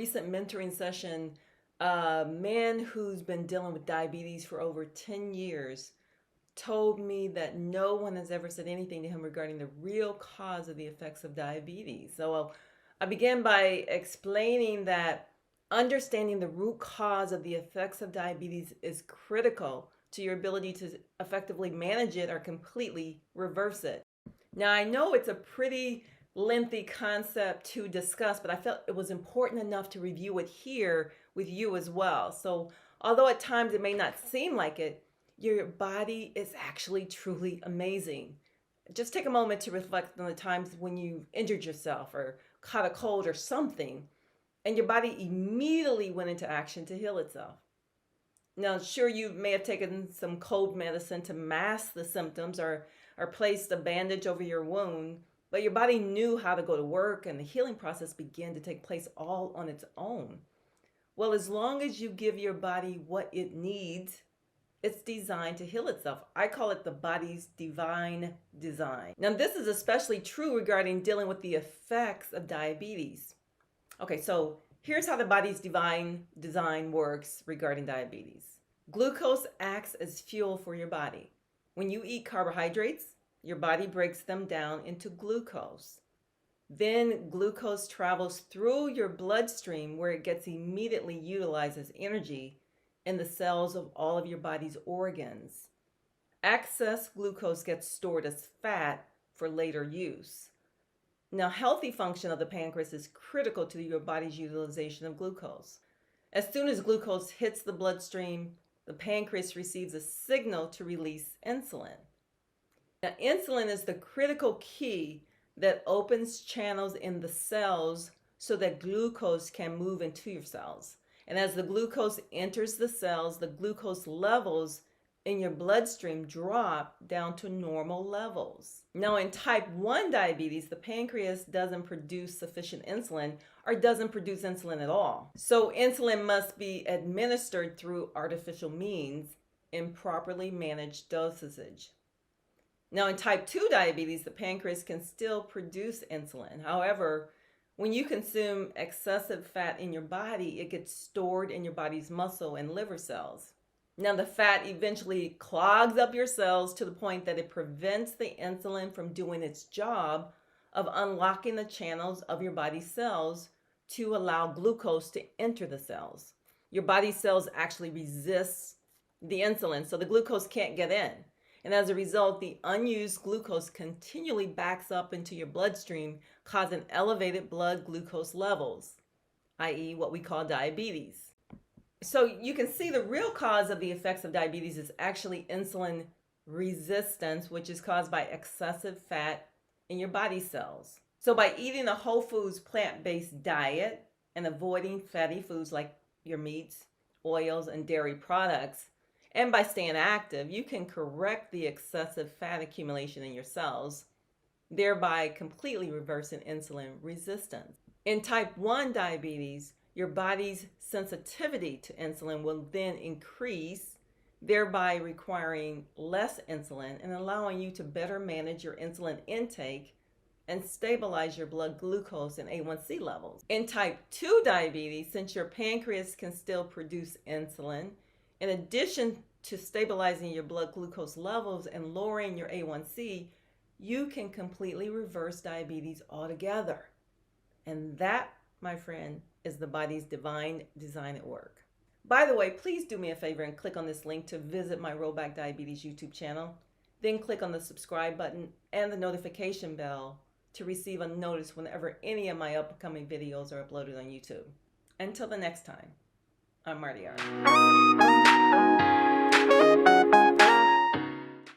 recent mentoring session, a man who's been dealing with diabetes for over 10 years told me that no one has ever said anything to him regarding the real cause of the effects of diabetes. So I began by explaining that understanding the root cause of the effects of diabetes is critical to your ability to effectively manage it or completely reverse it. Now, I know it's a pretty lengthy concept to discuss, but I felt it was important enough to review it here with you as well. So, although at times it may not seem like it, your body is actually truly amazing. Just take a moment to reflect on the times when you've injured yourself or caught a cold or something, and your body immediately went into action to heal itself. Now, sure, you may have taken some cold medicine to mask the symptoms or placed a bandage over your wound, but your body knew how to go to work and the healing process began to take place all on its own. Well, as long as you give your body what it needs, it's designed to heal itself. I call it the body's divine design. Now, this is especially true regarding dealing with the effects of diabetes. Okay, so here's how the body's divine design works regarding diabetes. Glucose acts as fuel for your body. When you eat carbohydrates, your body breaks them down into glucose. Then glucose travels through your bloodstream where it gets immediately utilized as energy in the cells of all of your body's organs. Excess glucose gets stored as fat for later use. Now, healthy function of the pancreas is critical to your body's utilization of glucose. As soon as glucose hits the bloodstream, the pancreas receives a signal to release insulin. Now, insulin is the critical key that opens channels in the cells so that glucose can move into your cells. And as the glucose enters the cells, the glucose levels in your bloodstream drop down to normal levels. Now, in type 1 diabetes, the pancreas doesn't produce sufficient insulin or doesn't produce insulin at all. So insulin must be administered through artificial means in properly managed dosage. Now, in type 2 diabetes, the pancreas can still produce insulin. However, when you consume excessive fat in your body, it gets stored in your body's muscle and liver cells. Now, the fat eventually clogs up your cells to the point that it prevents the insulin from doing its job of unlocking the channels of your body's cells to allow glucose to enter the cells. Your body cells actually resist the insulin, so the glucose can't get in. And as a result, the unused glucose continually backs up into your bloodstream, causing elevated blood glucose levels, i.e., what we call diabetes. So you can see the real cause of the effects of diabetes is actually insulin resistance, which is caused by excessive fat in your body cells. So by eating a whole foods plant-based diet and avoiding fatty foods like your meats, oils, and dairy products, and by staying active, you can correct the excessive fat accumulation in your cells, thereby completely reversing insulin resistance. In type 1 diabetes, your body's sensitivity to insulin will then increase, thereby requiring less insulin and allowing you to better manage your insulin intake and stabilize your blood glucose and A1C levels. In type 2 diabetes, since your pancreas can still produce insulin, in addition to stabilizing your blood glucose levels and lowering your A1C, you can completely reverse diabetes altogether. And that, my friend, is the body's divine design at work. By the way, please do me a favor and click on this link to visit my Rollback Diabetes YouTube channel. Then click on the subscribe button and the notification bell to receive a notice whenever any of my upcoming videos are uploaded on YouTube. Until the next time, I'm Marty R.